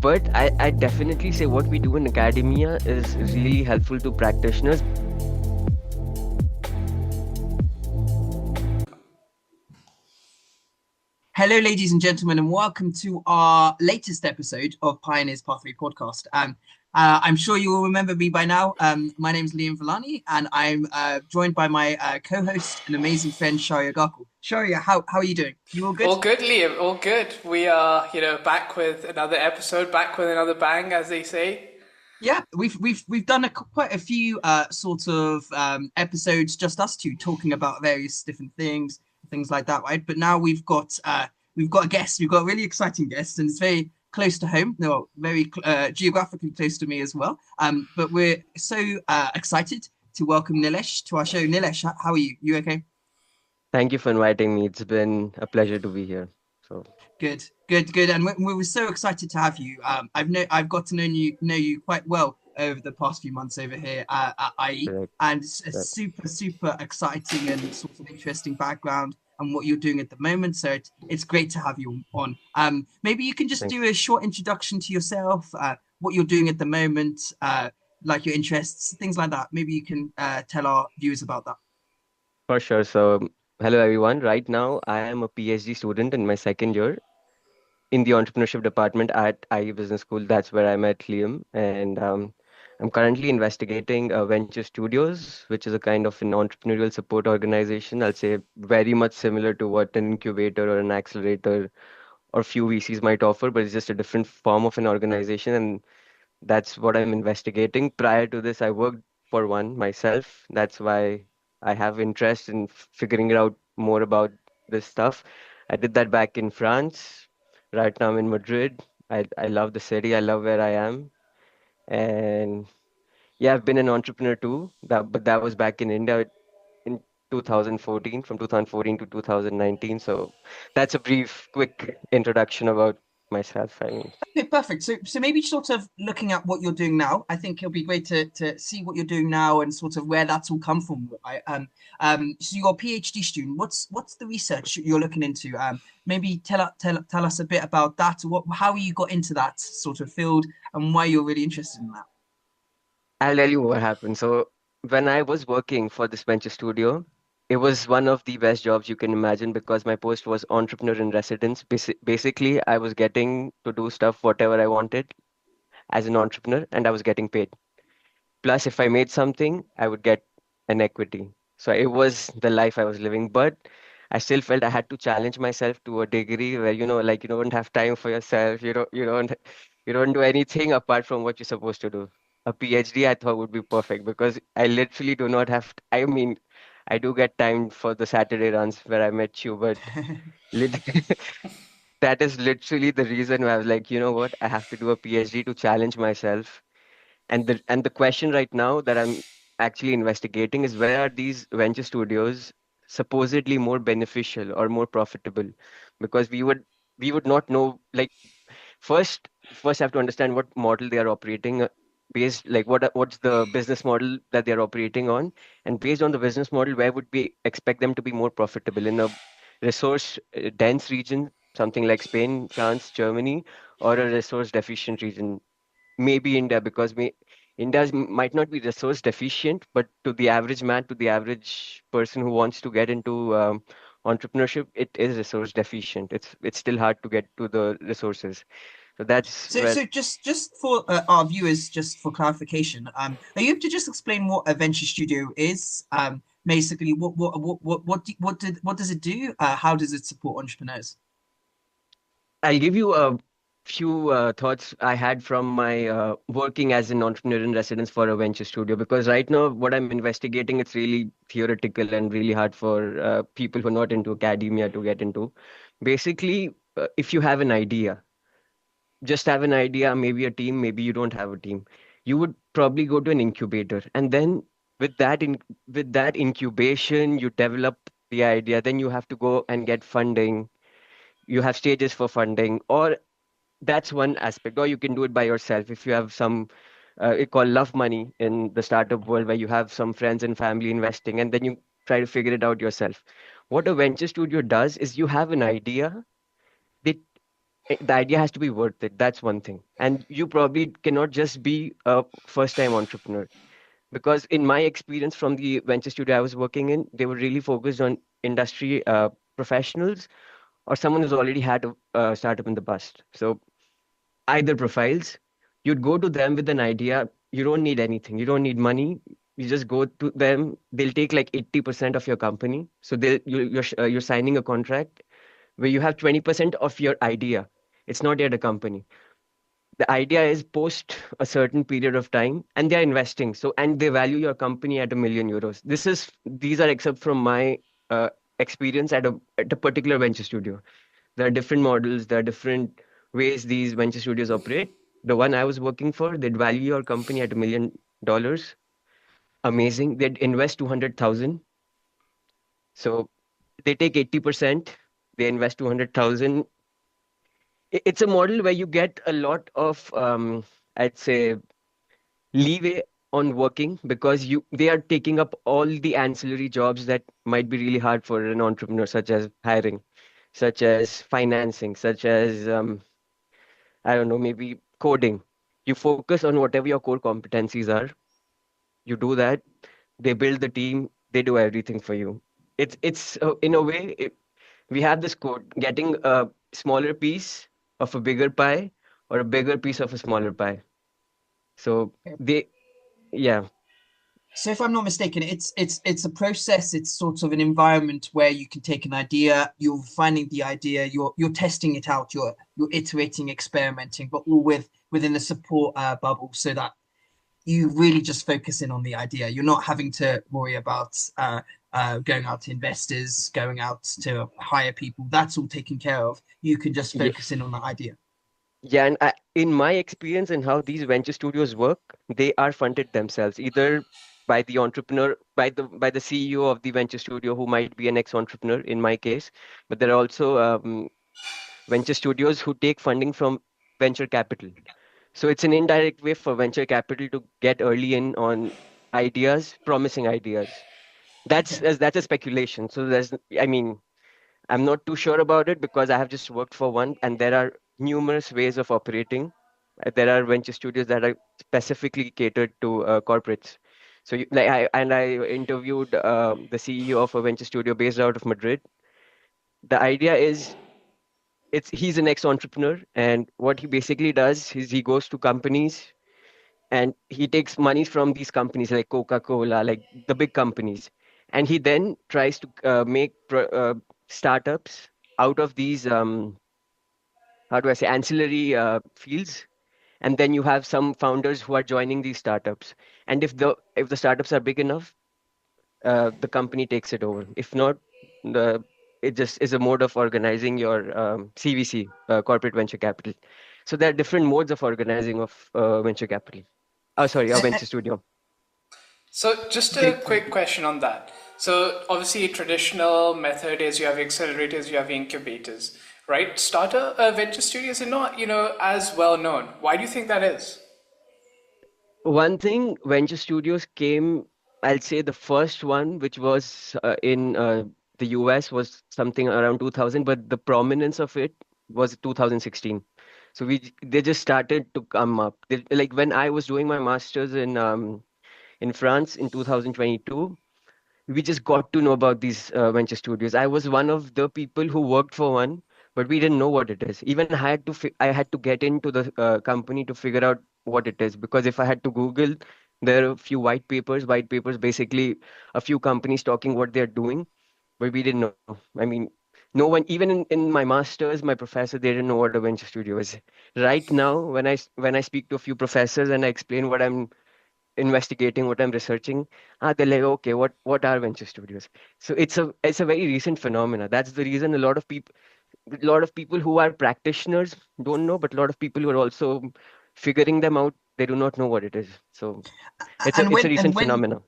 But I definitely say what we do in academia is really helpful to practitioners. Hello, ladies and gentlemen, and welcome to our latest episode of Pioneers Pathway podcast. I'm sure you will remember me by now. My name is Liam Villani, and I'm joined by my co-host and amazing friend Sharia Garkul. Sharia, how are you doing? You all good? All good, Liam. All good. We are, back with another episode, back with another bang, as they say. Yeah, we've done quite a few sort of episodes, just us two talking about various different things like that, right? But now we've got a guest, we've got a really exciting guest, and it's very close to home, no, very geographically close to me as well. But we're so excited to welcome Nilesh to our show. Nilesh, how are you? You okay? Thank you for inviting me. It's been a pleasure to be here. So, Good, good, good. And we were so excited to have you. I've got to know you quite well over the past few months over here at IE, correct, and it's a correct. super exciting and sort of interesting background and what you're doing at the moment. So it's great to have you on. Maybe you can just Thank do a short introduction to yourself, what you're doing at the moment, like your interests, things like that. Maybe you can tell our viewers about that. For sure. So, hello everyone. Right now, I am a PhD student in my second year in the entrepreneurship department at IE Business School. That's where I met Liam, and I'm currently investigating Venture Studios, which is a kind of an entrepreneurial support organization. I'll say very much similar to what an incubator or an accelerator or few VCs might offer, but it's just a different form of an organization, and that's what I'm investigating. Prior to this, I worked for one myself. That's why I have interest in figuring out more about this stuff. I did that back in France. Right now I'm in Madrid. I love the city. I love where I am. And yeah, I've been an entrepreneur too. But that was back in India in 2014, from 2014 to 2019. So that's a brief, quick introduction about myself. I mean, Okay, perfect. So maybe sort of looking at what you're doing now, I think it'll be great to see what you're doing now and sort of where that's all come from. So you're a PhD student. What's the research you're looking into? Maybe tell us a bit about that. How you got into that sort of field and why you're really interested in that. I'll tell you what happened. So when I was working for this venture studio, it was one of the best jobs you can imagine because my post was entrepreneur in residence. Basically, I was getting to do stuff whatever I wanted as an entrepreneur, and I was getting paid. Plus, if I made something, I would get an equity. So it was the life I was living, but I still felt I had to challenge myself to a degree where, like you don't have time for yourself. You don't do anything apart from what you're supposed to do. A PhD I thought would be perfect because I literally do not have, I mean, I do get time for the Saturday runs where I met you, but lit that is literally the reason why I was like, you know what, I have to do a PhD to challenge myself. And the question right now that I'm actually investigating is where are these venture studios supposedly more beneficial or more profitable? Because we would not know, like, first have to understand what model they are operating based, like what's the business model that they're operating on, and based on the business model, where would we expect them to be more profitable in a resource dense region, something like Spain, France, Germany, or a resource deficient region, maybe India, because might not be resource deficient, but to the average man, to the average person who wants to get into entrepreneurship, it is resource deficient. It's still hard to get to the resources. So that's So, where so just for our viewers, just for clarification, are you able to just explain what a venture studio is? Basically, what does it do? How does it support entrepreneurs? I'll give you a few thoughts I had from my working as an entrepreneur in residence for a venture studio. Because right now, what I'm investigating, it's really theoretical and really hard for people who are not into academia to get into. Basically, if you have an idea, just have an idea, maybe a team, maybe you don't have a team, you would probably go to an incubator, and then with that incubation, you develop the idea. Then you have to go and get funding. You have stages for funding, or that's one aspect, or you can do it by yourself if you have some it called love money in the startup world, where you have some friends and family investing, and then you try to figure it out yourself. What a venture studio does is you have an idea. They The idea has to be worth it. That's one thing. And you probably cannot just be a first-time entrepreneur because in my experience from the venture studio I was working in, they were really focused on industry professionals or someone who's already had a startup in the past. So either profiles, you'd go to them with an idea. You don't need anything. You don't need money. You just go to them. They'll take like 80% of your company. So you're signing a contract where you have 20% of your idea. It's not yet a company. The idea is post a certain period of time and they're investing. So, and they value your company at €1 million. These are except from my uh, experience at a particular venture studio. There are different models, there are different ways these venture studios operate. The one I was working for, they'd value your company at $1 million. Amazing. They'd invest 200,000. So they take 80%, they invest 200,000. It's a model where you get a lot of, I'd say, leeway on working because they are taking up all the ancillary jobs that might be really hard for an entrepreneur, such as hiring, such as financing, such as I don't know, maybe coding. You focus on whatever your core competencies are. You do that. They build the team. They do everything for you. It's in a way we have this quote: getting a smaller piece of a bigger pie or a bigger piece of a smaller pie. So they, yeah, So if I'm not mistaken, it's a process. It's sort of an environment where you can take an idea, you're finding the idea, you're testing it out, you're iterating, experimenting, but all within a support bubble, so that you really just focus in on the idea. You're not having to worry about going out to investors, going out to hire people. That's all taken care of. You can just yeah, focus in on the idea. yeah. And in my experience and how these venture studios work, they are funded themselves either by the entrepreneur, by the CEO of the venture studio, who might be an ex-entrepreneur in my case, but there are also venture studios who take funding from venture capital. So it's an indirect way for venture capital to get early in on ideas, promising ideas. Okay. That's a speculation. So I mean, I'm not too sure about it because I have just worked for one, and there are numerous ways of operating. There are venture studios that are specifically catered to corporates. So, I interviewed the CEO of a venture studio based out of Madrid. The idea is he's an ex-entrepreneur, and what he basically does is he goes to companies and he takes money from these companies like Coca-Cola, like the big companies, and he then tries to make startups out of these how do I say, ancillary fields. And then you have some founders who are joining these startups, and if the startups are big enough, the company takes it over. If not, the it just is a mode of organizing your CVC, corporate venture capital. So there are different modes of organizing of venture capital. Oh, sorry, a venture studio. So, just a Great point. quick question on that. So, obviously, a traditional method is you have accelerators, you have incubators, right? Starter venture studios are not, as well known. Why do you think that is? One thing, venture studios came, I'll say the first one, which was in the US, was something around 2000, but the prominence of it was 2016. So they just started to come up. Like when I was doing my master's in France in 2022, we just got to know about these venture studios. I was one of the people who worked for one, but we didn't know what it is. Even I had to get into the company to figure out what it is, because if I had to Google, there are a few white papers, basically a few companies talking what they're doing, but we didn't know. I mean, no one, even in my masters, my professor, they didn't know what a venture studio is. Right now, when I speak to a few professors and I explain what I'm investigating, what I'm researching, they're like, okay, what are venture studios? So it's a very recent phenomena. That's the reason a lot of people who are practitioners don't know, but a lot of people who are also figuring them out, they do not know what it is. So it's a And it's a when recent phenomena.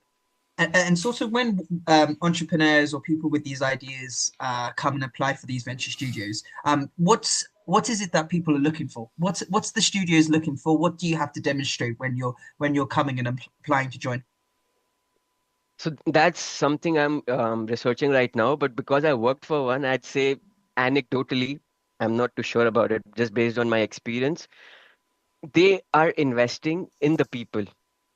sort of when entrepreneurs or people with these ideas come and apply for these venture studios, what is it that people are looking for? What's the studios looking for? What do you have to demonstrate when you're coming and applying to join? So that's something I'm researching right now. But because I worked for one, I'd say anecdotally, I'm not too sure about it, just based on my experience. They are investing in the people.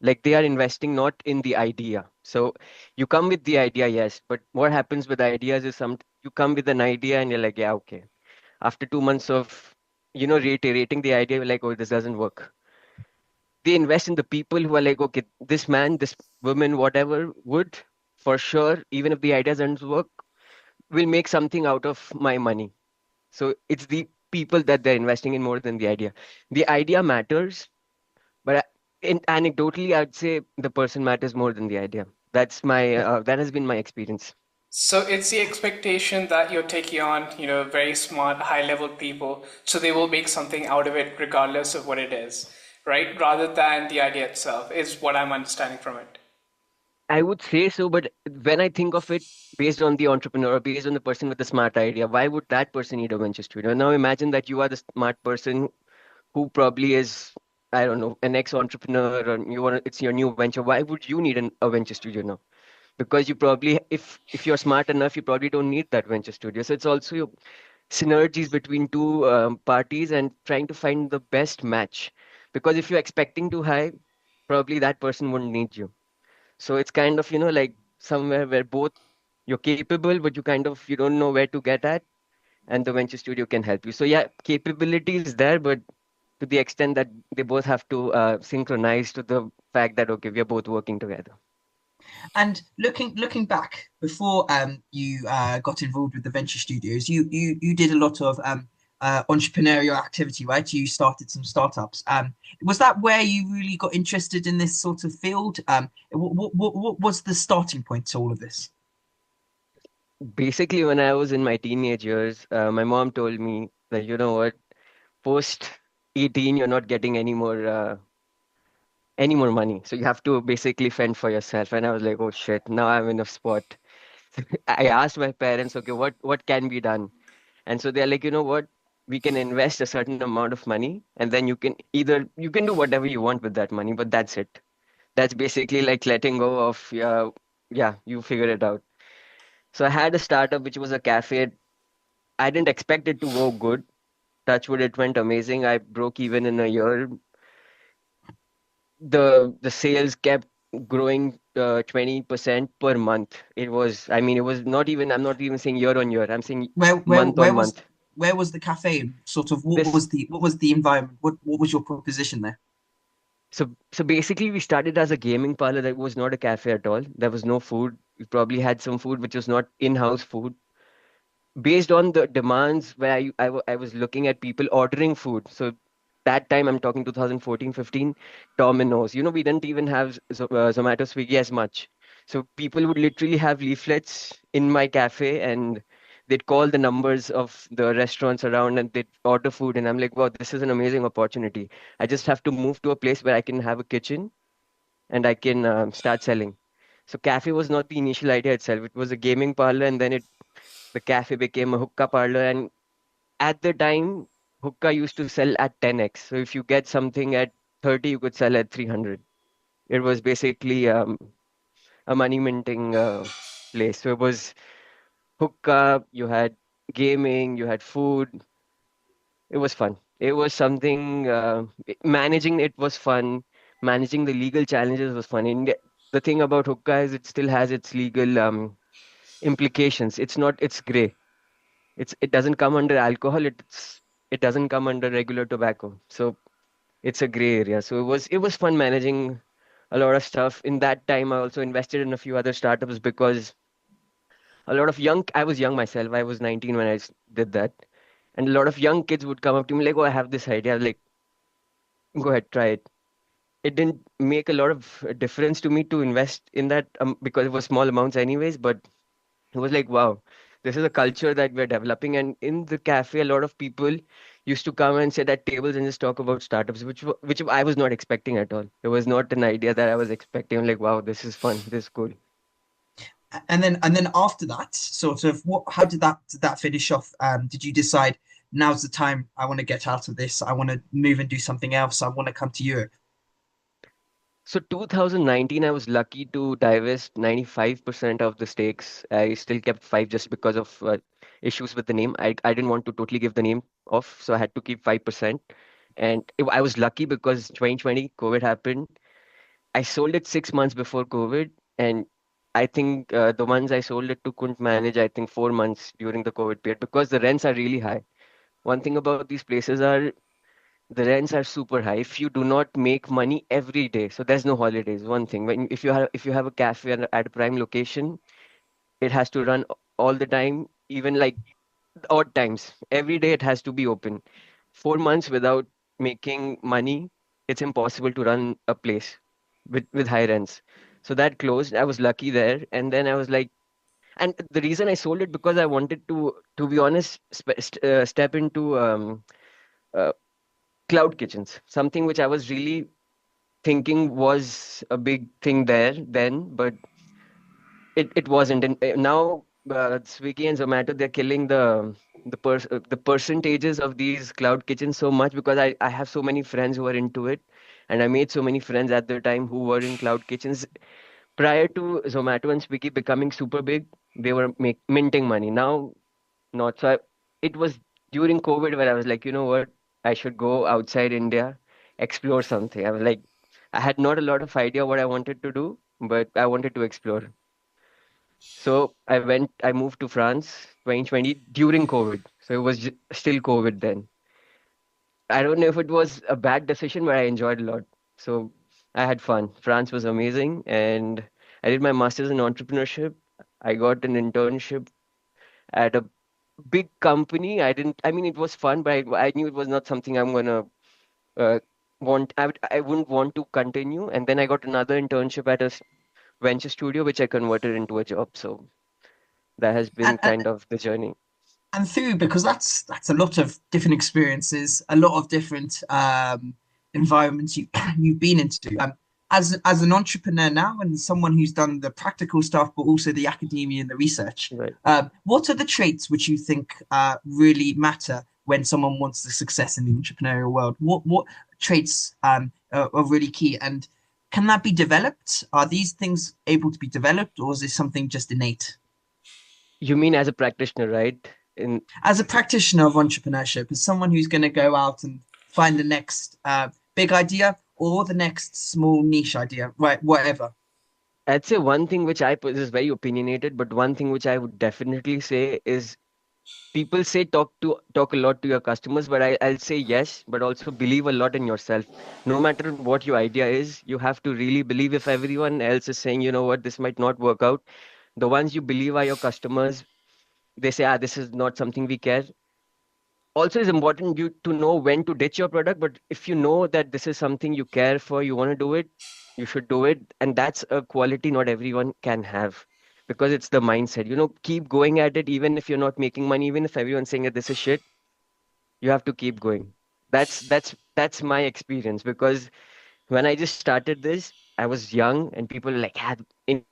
Like they are investing not in the idea. So you come with the idea, yes, but what happens with ideas is some you come with an idea and you're like, yeah, okay. After 2 months of, reiterating the idea, you're like, oh, this doesn't work. They invest in the people who are like, okay, this man, this woman, whatever would for sure, even if the idea doesn't work, will make something out of my money. So it's the people that they're investing in more than the idea. The idea matters, but anecdotally, I'd say the person matters more than the idea. That has been my experience. So it's the expectation that you're taking on, very smart, high-level people, so they will make something out of it regardless of what it is, right? Rather than the idea itself, is what I'm understanding from it. I would say so, but when I think of it based on the entrepreneur, based on the person with the smart idea, why would that person need a venture studio? Now imagine that you are the smart person who probably is, I don't know, an ex-entrepreneur, or it's your new venture. Why would you need a venture studio now? Because you probably, if you're smart enough, you probably don't need that venture studio. So it's also your synergies between two parties and trying to find the best match. Because if you're expecting too high, probably that person wouldn't need you. So it's kind of, like somewhere where both you're capable, but you don't know where to get at, and the venture studio can help you. So yeah, capability is there, but to the extent that they both have to synchronize to the fact that okay, we are both working together. And looking back before you got involved with the venture studios, you did a lot of entrepreneurial activity, right? You started some startups. Was that where you really got interested in this sort of field? What was the starting point to all of this? Basically, when I was in my teenage years, my mom told me that, you know what, post 18, you're not getting any more money. So you have to basically fend for yourself. And I was like, oh shit, now I'm in a spot. I asked my parents, okay, what can be done? And so they're like, you know what, we can invest a certain amount of money, and then you can do whatever you want with that money, but that's it. That's basically like letting go of yeah, you figure it out. So I had a startup which was a cafe. I didn't expect it to go good. Touchwood, it went amazing. I broke even in a year. The sales kept growing 20% per month. I mean, it was not even, I'm not even saying year on year. I'm saying Where month on month. where was the cafe? Sort of This what was the environment? What was your proposition there? so basically we started as a gaming parlor that was not a cafe at all. There was no food. We probably had some food which was not in-house food. Based on the demands where I was looking at people ordering food. So that time I'm talking 2014, 15, Domino's. We didn't even have Zomato, Swiggy as much. So people would literally have leaflets in my cafe and they'd call the numbers of the restaurants around and they'd order food. And I'm like, wow, this is an amazing opportunity. I just have to move to a place where I can have a kitchen and I can start selling. So cafe was not the initial idea itself. It was a gaming parlor, and then the cafe became a hookah parlor. And at the time, hookah used to sell at 10x. So if you get something at 30, you could sell at 300. It was basically a money minting place. So it was hookah, you had gaming, you had food. It was fun. It was something, managing it was fun. Managing the legal challenges was fun. The thing about hookah is it still has its legal implications. It's gray. It doesn't come under alcohol. It doesn't come under regular tobacco. So it's a gray area. So it was fun managing a lot of stuff. In that time, I also invested in a few other startups because a lot of I was young myself. I was 19 when did that. And a lot of young kids would come up to me like, oh, I have this idea. I was like, go ahead, try it. It didn't make a lot of difference to me to invest in that because it was small amounts anyways, but it was like, wow, this is a culture that we're developing. And in the cafe, a lot of people used to come and sit at tables and just talk about startups, which I was not expecting at all. It was not an idea that I was expecting. I'm like, wow, this is fun. This is cool. And then after that, sort of what how did that finish off? Did you decide now's the time I want to get out of this? I want to move and do something else. I want to come to Europe. So 2019, I was lucky to divest 95% of the stakes. I still kept five just because of issues with the name. I didn't want to totally give the name off, so I had to keep 5%. And I was lucky because 2020 COVID happened. I sold it 6 months before COVID, and I think the ones I sold it to couldn't manage, I think, 4 months during the COVID period because the rents are really high. One thing about these places are the rents are super high. If you do not make money every day, so there's no holidays. One thing, if you have a cafe at a prime location, it has to run all the time, even like odd times. Every day it has to be open. 4 months without making money, it's impossible to run a place with high rents. So that closed. I was lucky there, and then I was like, and the reason I sold it because I wanted to be honest, step into uh, cloud kitchens, something which I was really thinking was a big thing there then, but it wasn't. And now Swiggy and Zomato, they're killing the percentages of these cloud kitchens so much because I have so many friends who are into it, and I made so many friends at the time who were in cloud kitchens prior to Zomato and Swiggy becoming super big. They were minting money. Now not. So it was during COVID where I was like, you know what, I should go outside India, explore something. I was like, I had not a lot of idea what I wanted to do, but I wanted to explore. So I moved to France 2020 during COVID. So it was still COVID then. I don't know if it was a bad decision, but I enjoyed a lot. So I had fun. France was amazing. And I did my master's in entrepreneurship. I got an internship at a big company. I mean, it was fun, but I knew it was not something I'm gonna uh, I wouldn't want to continue. And then I got another internship at a venture studio, which I converted into a job. So that has been And kind of the journey. and through, because that's a lot of different experiences, a lot of different environments you've been into. As an entrepreneur now and someone who's done the practical stuff, but also the academia and the research, Right. what are the traits which you think really matter when someone wants the success in the entrepreneurial world? What traits are really key, and can that be developed? Are these things able to be developed, or is this something just innate? You mean as a practitioner, right? In As a practitioner of entrepreneurship, as someone who's going to go out and find the next big idea or the next small niche idea, right? Whatever. I'd say one thing which I put this is very opinionated, but one thing which I would definitely say is people say talk a lot to your customers, but I'll say yes, but also believe a lot in yourself. No matter what your idea is, you have to really believe. If everyone else is saying, you know what, this might not work out, the ones you believe are your customers. They say, ah, this is not something we care. Also, it's important you to know when to ditch your product, but if you know that this is something you care for, you want to do it, you should do it. And that's a quality not everyone can have because it's the mindset. Keep going at it, even if you're not making money, even if everyone's saying that this is shit, you have to keep going. That's my experience because when I just started this, I was young and people were like, ah, in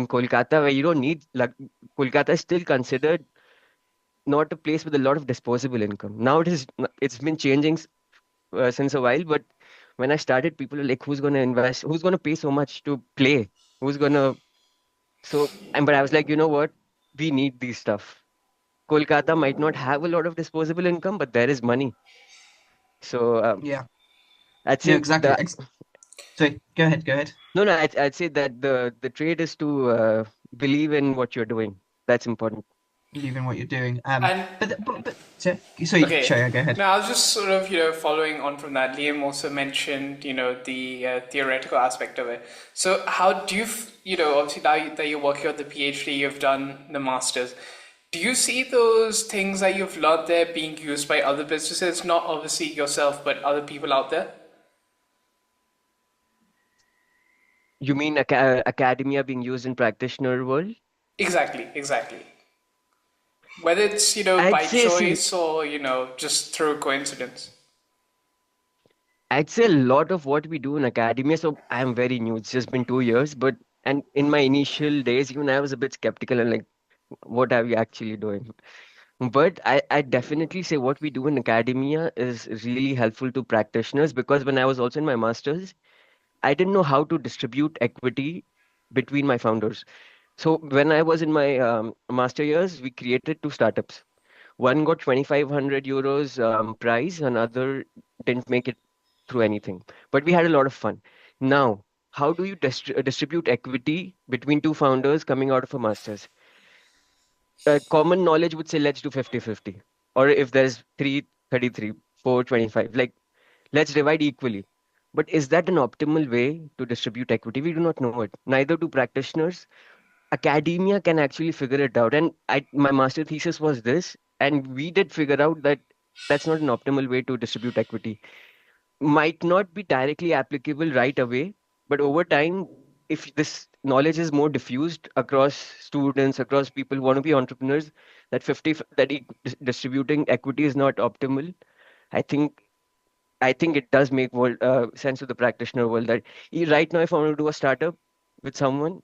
Kolkata, where you don't need, like, Kolkata is still considered not a place with a lot of disposable income. Now it's been changing since a while, but when I started, people were like, who's going to invest? Who's going to pay so much to play? Who's going to, but I was like, you know what? We need these stuff. Kolkata might not have a lot of disposable income, but there is money. So Yeah. I'd No, say exactly. that, Sorry, go ahead. Go ahead. no, no, I'd say that the trade is to believe in what you're doing. That's important. Believe in what you're doing. And But sorry, okay, sorry, go ahead. now I was just sort of following on from that. Liam also mentioned the theoretical aspect of it. So how do obviously now that you're working on the PhD, you've done the masters. Do you see those things that you've learned there being used by other businesses, not obviously yourself, but other people out there? You mean academia being used in practitioner world? Exactly, exactly. Whether it's I'd by say, see, choice or just through coincidence. I'd say a lot of what we do in academia. So I'm very new. It's just been 2 years, but and in my initial days, even I was a bit skeptical and like, what are we actually doing? But I definitely say what we do in academia is really helpful to practitioners because when I was also in my master's, I didn't know how to distribute equity between my founders. So when I was in my master years, we created two startups. One got 2,500 euros prize, another didn't make it through anything. But we had a lot of fun. Now, how do you distribute equity between two founders coming out of a master's? Common knowledge would say let's do 50-50. Or if there's 333, 425, like let's divide equally. But is that an optimal way to distribute equity? We do not know it. Neither do practitioners. Academia can actually figure it out. And my master thesis was this, and we did figure out that that's not an optimal way to distribute equity. Might not be directly applicable right away, but over time, if this knowledge is more diffused across students, across people who want to be entrepreneurs, that 50 that distributing equity is not optimal. I think I think it does make sense to the practitioner world that right now, if I want to do a startup with someone,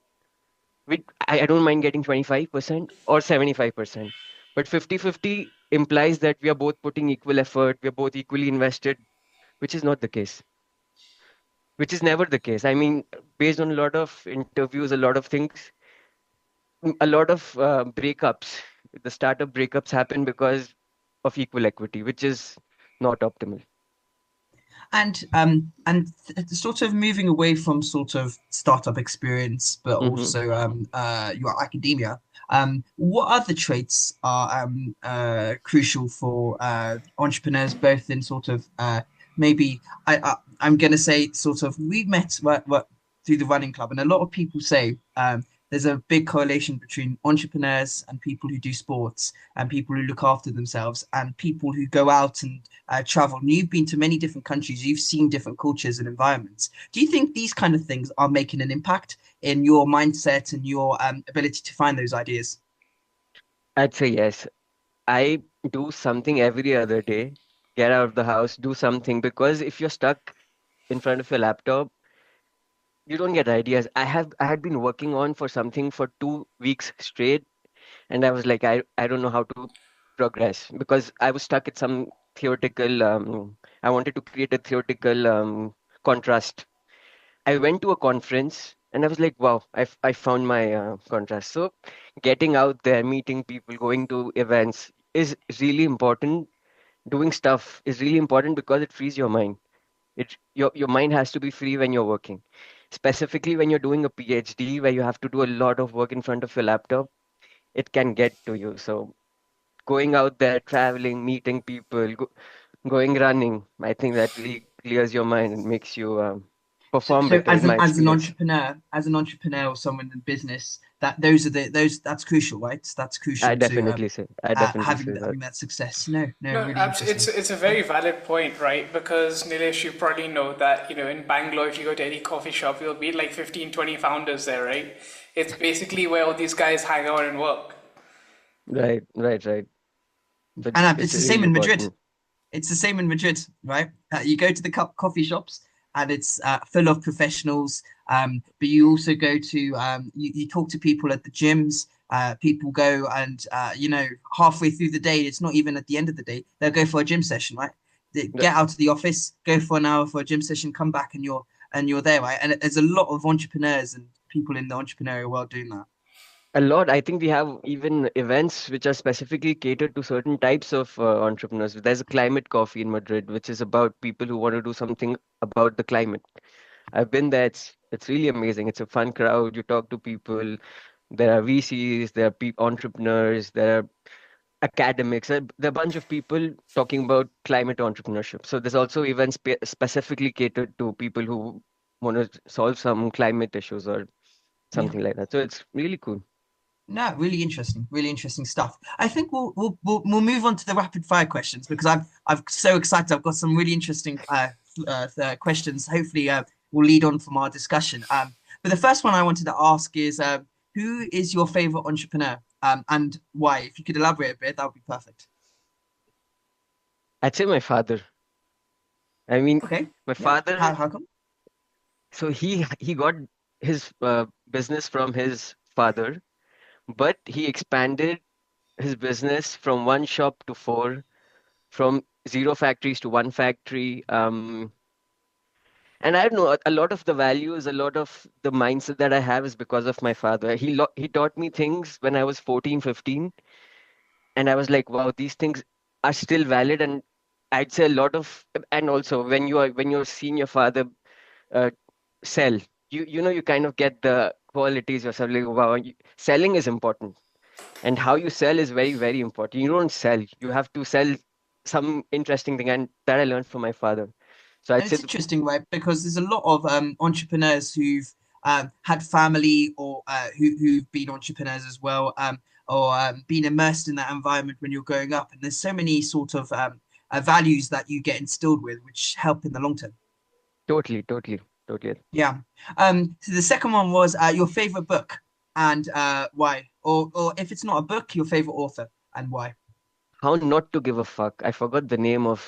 I don't mind getting 25% or 75%. But 50-50 implies that we are both putting equal effort, we are both equally invested, which is not the case, which is never the case. I mean, based on a lot of interviews, a lot of things, a lot of breakups, the startup breakups happen because of equal equity, which is not optimal. Sort of moving away from sort of startup experience, but Hmm. also your academia. What other traits are crucial for entrepreneurs, both in sort of maybe I'm going to say sort of we met through the running club, and a lot of people say there's a big correlation between entrepreneurs and people who do sports and people who look after themselves and people who go out and travel. And you've been to many different countries, you've seen different cultures and environments. Do you think these kind of things are making an impact in your mindset and your ability to find those ideas? I'd say yes. I do something every other day, get out of the house, do something, because if you're stuck in front of your laptop, you don't get ideas. I had been working on for something for 2 weeks straight, and I was like, I don't know how to progress because I was stuck at some theoretical I wanted to create a theoretical contrast. I went to a conference and I was like, wow, I found my contrast. So getting out there, meeting people, going to events is really important. Doing stuff is really important because it frees your mind. Your mind has to be free when you're working. Specifically when you're doing a PhD where you have to do a lot of work in front of your laptop, it can get to you. So going out there, traveling, meeting people, going running, I think that really clears your mind and makes you perform So better in my experience. as an entrepreneur or someone in business, that those are those that's crucial, right? That's crucial to I definitely having say that. having that success. No, no, No, really interesting. it's a very valid point, right? Because Nilesh, you probably know that, in Bangalore, if you go to any coffee shop, you'll meet like 15, 20 founders there, right? It's basically where all these guys hang out and work. Right. But And it's it's the really same in Madrid. important. It's the same in Madrid, right? You go to the coffee shops and it's full of professionals. But you also go to you talk to people at the gyms. People go and halfway through the day, it's not even at the end of the day. They'll go for a gym session, right? They The- get out of the office, go for an hour for a gym session, come back, and you're there, right? And there's a lot of entrepreneurs and people in the entrepreneurial world doing that. A lot. I think we have even events which are specifically catered to certain types of entrepreneurs. There's a climate coffee in Madrid, which is about people who want to do something about the climate. I've been there. It's really amazing. It's a fun crowd. You talk to people. There are VCs, there are entrepreneurs, there are academics, there are a bunch of people talking about climate entrepreneurship. So there's also events specifically catered to people who want to solve some climate issues or Yeah. something like that. So it's really cool. No, really interesting stuff. I think we'll move on to the rapid fire questions because I'm so excited. I've got some really interesting questions. Hopefully, will lead on from our discussion. But the first one I wanted to ask is, who is your favorite entrepreneur, and why? If you could elaborate a bit, that would be perfect. I'd say my father. I mean, Okay. my Yeah. father, How come? so he got his business from his father, but he expanded his business from one shop to four, from zero factories to one factory. And I don't know, a lot of the values, a lot of the mindset that I have is because of my father. He taught me things when I was 14, 15, And I was like, wow, these things are still valid. And I'd say a lot of, and also when you're seeing your father uh, sell, you kind of get the qualities yourself. Like, wow, selling is important, and how you sell is very, very important. You don't sell, you have to sell some interesting thing, and that I learned from my father. So I'd And say it's interesting, right? Because there's a lot of entrepreneurs who've had family or who've been entrepreneurs as well, or been immersed in that environment when you're growing up. And there's so many sort of values that you get instilled with, which help in the long term. totally, totally, totally. Yeah. So the second one was your favorite book and why, or if it's not a book, your favorite author and why. How not to give a fuck. I forgot the name of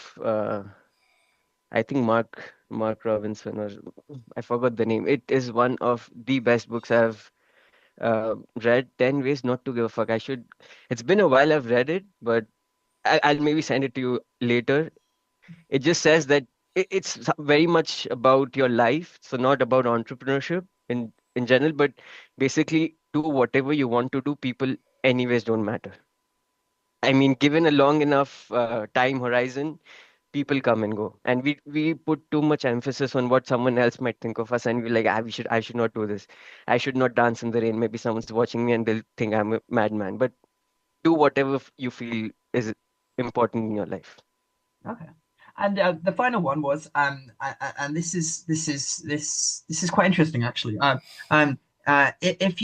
I think Mark Robinson, or I forgot the name. It is one of the best books I've read. 10 Ways Not to Give a Fuck. I should. It's been a while I've read it, but I'll maybe send it to you later. It just says that it's very much about your life, so not about entrepreneurship in general, but basically do whatever you want to do. People anyways don't matter. I mean, given a long enough time horizon, people come and go, and we put too much emphasis on what someone else might think of us, and we're like, I should not do this, I should not dance in the rain. Maybe someone's watching me and they'll think I'm a madman. But do whatever you feel is important in your life. Okay. And the final one was and this is quite interesting actually. If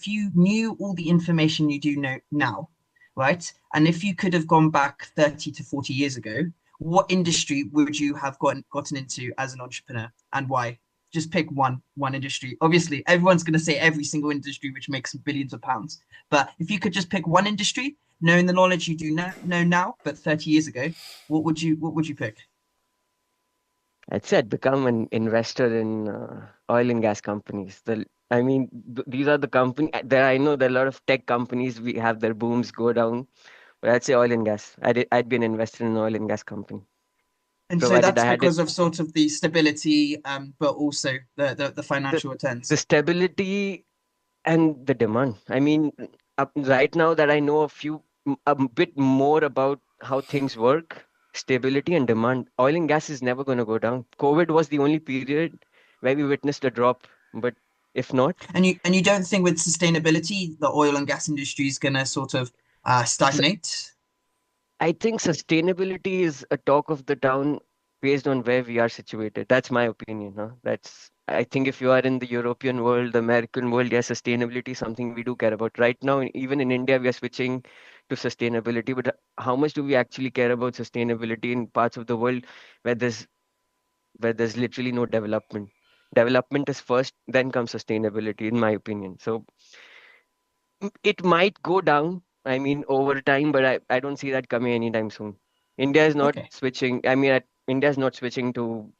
you knew all the information you do know now, right? And if you could have gone back 30 to 40 years ago, what industry would you have gotten into as an entrepreneur and why? Just pick one industry. Obviously, everyone's going to say every single industry which makes billions of pounds. But if you could just pick one industry, knowing the knowledge you do know now, but 30 years ago, what would you pick? I'd say I'd become an investor in oil and gas companies. I mean, these are the company there. I know there are a lot of tech companies. We have their booms go down, but I'd say oil and gas. I'd be an investor in an oil and gas company, And so provided that's I had it. because of sort of the stability, but also the the financial the returns. stability and the demand. I mean, right now that I know a bit more about how things work, stability and demand, oil and gas is never going to go down. COVID was the only period where we witnessed a drop, but if not, And you don't think with sustainability, the oil and gas industry is going to sort of s- stagnate? I think sustainability is a talk of the town based on where we are situated. That's my opinion. Huh? I think if you are in the European world, the American world, yes, sustainability is something we do care about. Right now, even in India, we are switching to sustainability. But how much do we actually care about sustainability in parts of the world where there's literally no development? Development is first, then comes sustainability, in my opinion. So it might go down, I mean, over time, but I don't see that coming anytime soon. India is not Okay. switching. I mean, India is not switching to.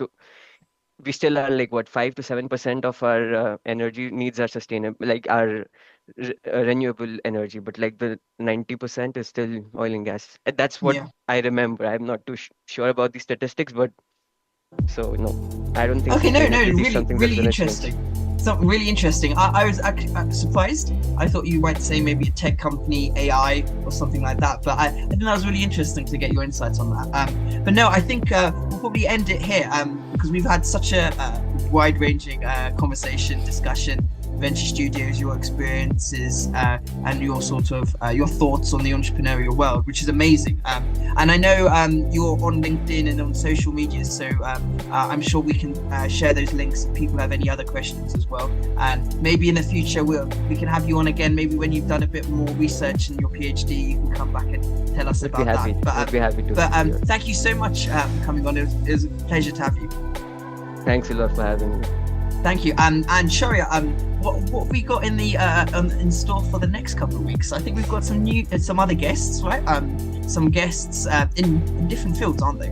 We still are like what 5 to 7% of our energy needs are sustainable, like our renewable energy, but like the 90% is still oil and gas. That's what Yeah. I remember. I'm not too sure about the statistics, but so no, I don't think Okay, no, no, sustainability is really, something that's really gonna change. interesting. Something really interesting. I was surprised. I thought you might say maybe a tech company, AI, or something like that. But I think that was really interesting to get your insights on that. But no, I think we'll probably end it here because we've had such a wide-ranging conversation, discussion, Venture Studios, your experiences, and your sort of your thoughts on the entrepreneurial world, which is amazing. And I know you're on LinkedIn and on social media, so I'm sure we can share those links if people have any other questions as well. And maybe in the future we can have you on again. Maybe when you've done a bit more research in your PhD, you can come back and tell us Would be about happy. that. But Would be happy to. thank you so much for coming on. It was a pleasure to have you. Thanks a lot for having me. Thank you. And Sharia, what have we got in the in store for the next couple of weeks? I think we've got some other guests, right? Some guests in different fields, aren't they?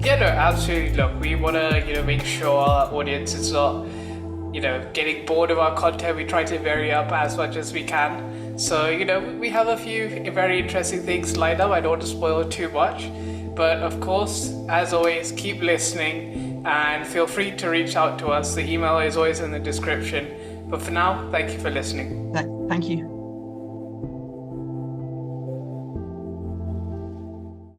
Yeah, no, absolutely. Look, we want to, make sure our audience is not, getting bored of our content. We try to vary up as much as we can. So, we have a few very interesting things lined up. I don't want to spoil too much. But of course, as always, keep listening and feel free to reach out to us. The email is always in the description. But for now, thank you for listening. Thank you.